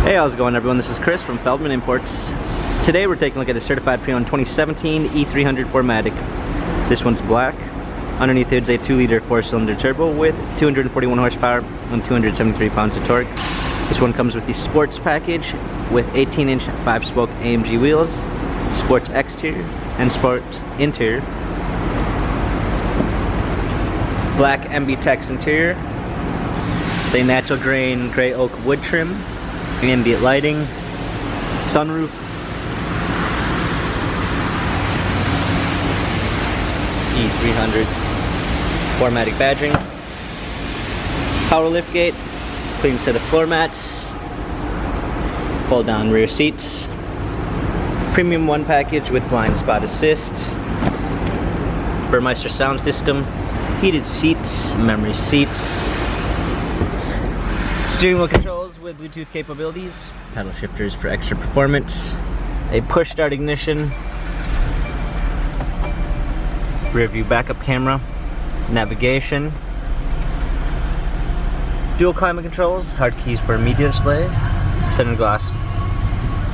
Hey, how's it going everyone? This is Chris from Feldmann Imports. Today we're taking a look at a certified pre-owned 2017 E300 4MATIC. This one's black. Underneath it's a 2-liter 4-cylinder turbo with 241 horsepower and 273 pounds of torque. This one comes with the sports package with 18-inch 5-spoke AMG wheels, sports exterior and sports interior, black MB Tex interior, the natural grain gray oak wood trim, ambient lighting, sunroof, E300 4MATIC badging, power liftgate, clean set of floor mats, fold down rear seats, premium 1 package with blind spot assist, Burmeister sound system, heated seats, memory seats, steering wheel controls with Bluetooth capabilities, paddle shifters for extra performance, a push start ignition, rear view backup camera, navigation, dual climate controls, hard keys for media display, center glass,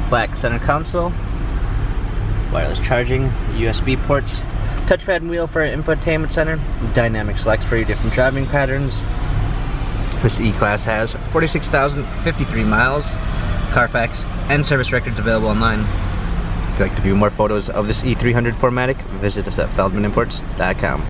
black center console, wireless charging, USB ports, touchpad and wheel for an infotainment center, dynamic selects for your different driving patterns. This E-Class has 46,053 miles, Carfax and service records available online. If you'd like to view more photos of this E300 4MATIC, visit us at feldmannimports.com.